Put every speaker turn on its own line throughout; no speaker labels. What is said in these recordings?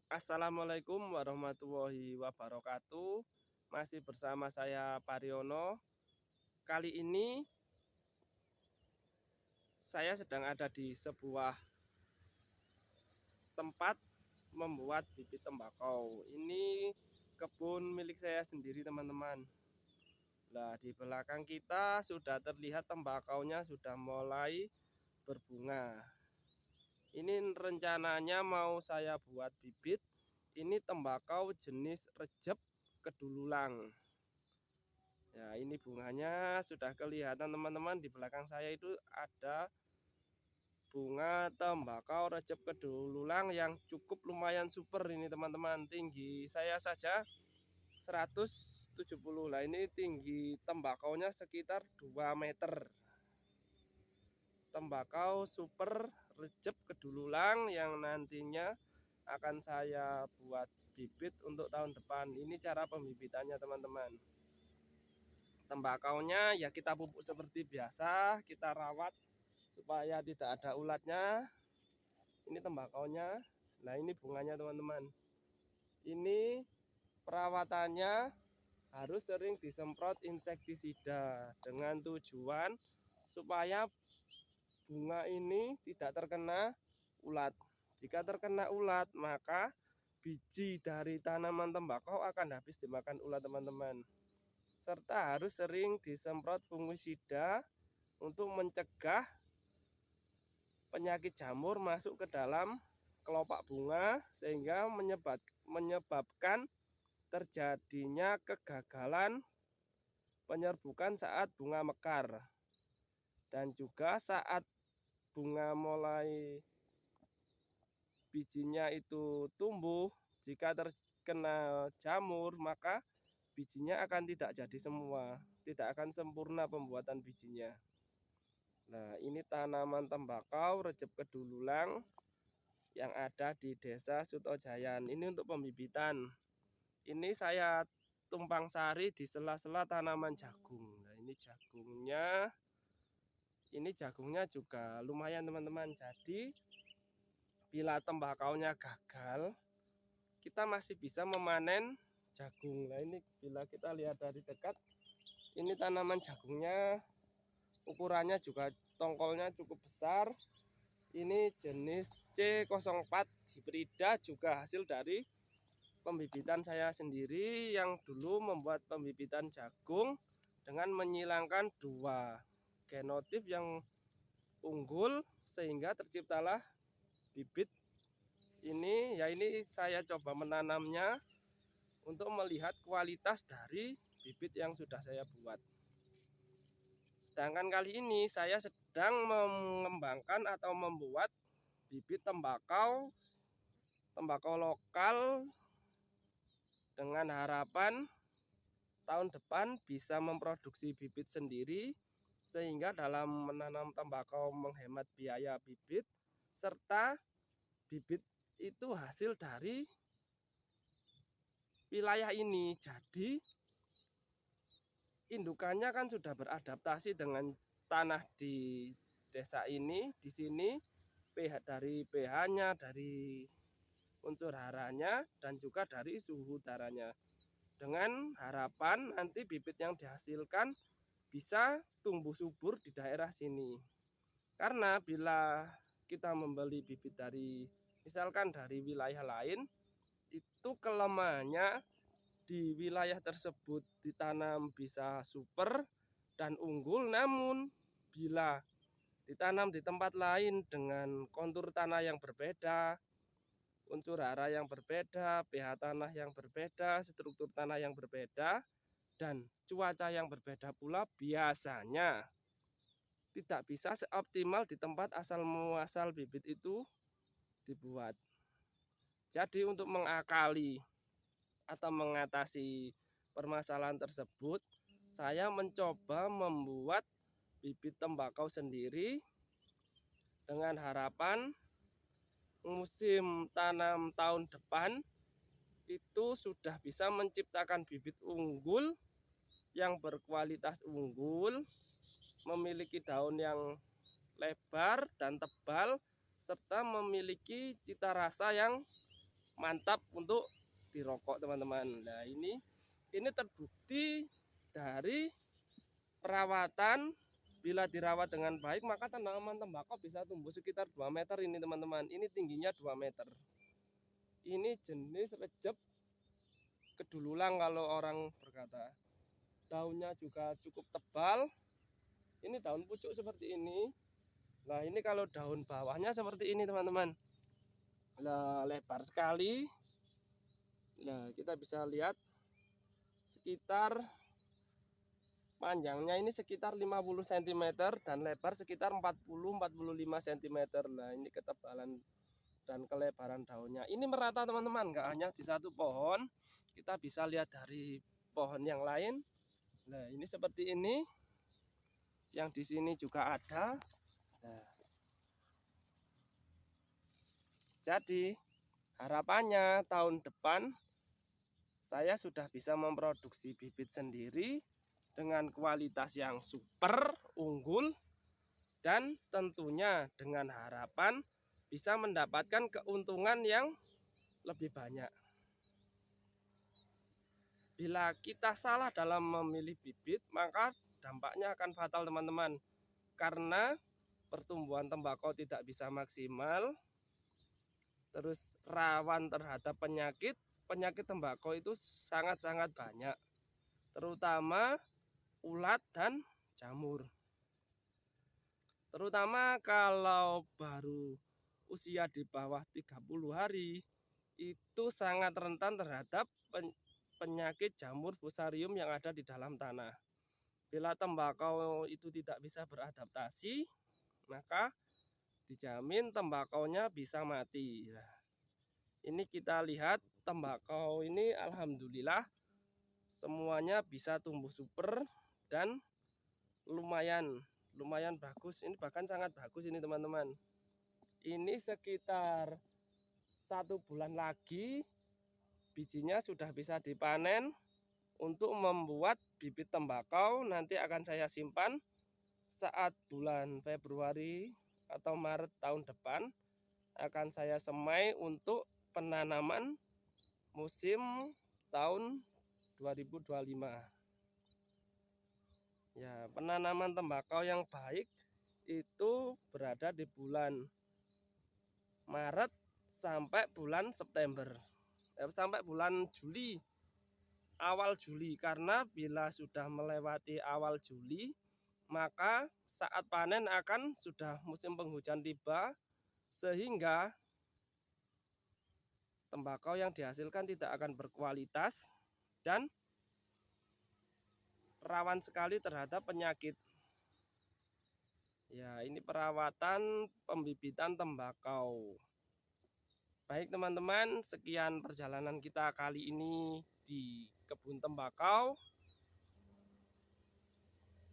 Assalamualaikum warahmatullahi wabarakatuh. Masih bersama saya Pariono. Kali ini saya sedang ada di sebuah tempat membuat bibit tembakau. Ini kebun milik saya sendiri, teman-teman. Nah, di belakang kita sudah terlihat tembakaunya sudah mulai berbunga. Ini rencananya mau saya buat bibit. Ini tembakau jenis rejep kedululang. Ya, ini bunganya sudah kelihatan, teman-teman. Di belakang saya itu ada bunga tembakau rejep kedululang yang cukup lumayan super ini, teman-teman. Tinggi saya saja 170. Lah, ini tinggi tembakaunya sekitar 2 meter. Tembakau super rejep kedululang yang nantinya akan saya buat bibit untuk tahun depan. Ini cara pembibitannya, teman-teman. Tembakaunya ya kita pupuk seperti biasa, kita rawat supaya tidak ada ulatnya. Ini tembakaunya. Nah, ini bunganya, teman-teman. Ini perawatannya harus sering disemprot insektisida dengan tujuan supaya bunga ini tidak terkena ulat. Jika terkena ulat, maka biji dari tanaman tembakau akan habis dimakan ulat, teman-teman. Serta harus sering disemprot fungisida untuk mencegah penyakit jamur masuk ke dalam kelopak bunga sehingga menyebabkan terjadinya kegagalan penyerbukan saat bunga mekar, dan juga saat bunga mulai bijinya itu tumbuh, jika terkena jamur maka bijinya akan tidak jadi semua, tidak akan sempurna pembuatan bijinya. Nah, ini tanaman tembakau rejep kedululang yang ada di Desa Sutojayan. Ini untuk pembibitan. Ini saya tumpang sari di sela-sela tanaman jagung. Nah, ini jagungnya. Ini jagungnya juga lumayan, teman-teman. Jadi bila tembakaunya gagal, kita masih bisa memanen jagung. Nah, ini bila kita lihat dari dekat, ini tanaman jagungnya ukurannya juga tongkolnya cukup besar. Ini jenis C04 hibrida, juga hasil dari pembibitan saya sendiri yang dulu membuat pembibitan jagung dengan menyilangkan 2 genotip yang unggul sehingga terciptalah bibit ini. Ya, ini saya coba menanamnya untuk melihat kualitas dari bibit yang sudah saya buat. Sedangkan kali ini saya sedang mengembangkan atau membuat bibit tembakau lokal dengan harapan tahun depan bisa memproduksi bibit sendiri, sehingga dalam menanam tembakau menghemat biaya bibit, serta bibit itu hasil dari wilayah ini. Jadi indukannya kan sudah beradaptasi dengan tanah di desa ini. Di sini pH-nya, dari unsur haranya, dan juga dari suhu udaranya. Dengan harapan nanti bibit yang dihasilkan bisa tumbuh subur di daerah sini. Karena bila kita membeli bibit dari misalkan dari wilayah lain, itu kelemahannya di wilayah tersebut ditanam bisa super dan unggul, namun bila ditanam di tempat lain dengan kontur tanah yang berbeda, unsur hara yang berbeda, pH tanah yang berbeda, struktur tanah yang berbeda, dan cuaca yang berbeda pula, biasanya tidak bisa seoptimal di tempat asal muasal bibit itu dibuat. Jadi untuk mengakali atau mengatasi permasalahan tersebut, saya mencoba membuat bibit tembakau sendiri dengan harapan musim tanam tahun depan itu sudah bisa menciptakan bibit unggul yang berkualitas unggul, memiliki daun yang lebar dan tebal, serta memiliki cita rasa yang mantap untuk dirokok teman-teman. Nah ini terbukti dari perawatan. Bila dirawat dengan baik maka tanaman tembakau bisa tumbuh sekitar 2 meter ini teman-teman. Ini tingginya 2 meter. Ini jenis rejep kedululang kalau orang berkata. Daunnya juga cukup tebal. Ini daun pucuk seperti ini. Nah ini kalau daun bawahnya seperti ini teman-teman. Nah lebar sekali. Nah kita bisa lihat sekitar panjangnya ini sekitar 50 cm dan lebar sekitar 40-45 cm. Nah ini ketebalan dan kelebaran daunnya. Ini merata teman-teman, nggak hanya di satu pohon. Kita bisa lihat dari pohon yang lain. Nah ini seperti ini. Yang di sini juga ada. Nah, jadi harapannya tahun depan saya sudah bisa memproduksi bibit sendiri dengan kualitas yang super unggul dan tentunya dengan harapan bisa mendapatkan keuntungan yang lebih banyak. Bila kita salah dalam memilih bibit maka dampaknya akan fatal teman-teman, karena pertumbuhan tembakau tidak bisa maksimal, terus rawan terhadap penyakit tembakau itu sangat-sangat banyak, terutama ulat dan jamur. Terutama kalau baru usia di bawah 30 hari itu sangat rentan terhadap penyakit jamur fusarium yang ada di dalam tanah. Bila tembakau itu tidak bisa beradaptasi, maka dijamin tembakaunya bisa mati. Nah, ini kita lihat tembakau ini alhamdulillah semuanya bisa tumbuh super dan lumayan bagus. Ini bahkan sangat bagus ini teman-teman. Ini sekitar 1 bulan lagi bijinya sudah bisa dipanen untuk membuat bibit tembakau. Nanti akan saya simpan saat bulan Februari atau Maret tahun depan akan saya semai untuk penanaman musim tahun 2025. Ya, penanaman tembakau yang baik itu berada di bulan Maret sampai bulan September, sampai bulan Juli, awal Juli. Karena bila sudah melewati awal Juli, maka saat panen akan sudah musim penghujan tiba, sehingga tembakau yang dihasilkan tidak akan berkualitas dan rawan sekali terhadap penyakit. Ya, ini perawatan pembibitan tembakau. Baik teman-teman, sekian perjalanan kita kali ini di kebun tembakau.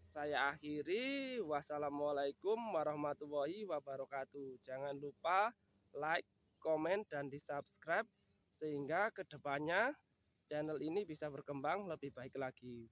Saya akhiri. Wassalamualaikum warahmatullahi wabarakatuh. Jangan lupa like, komen, dan di subscribe sehingga kedepannya channel ini bisa berkembang lebih baik lagi.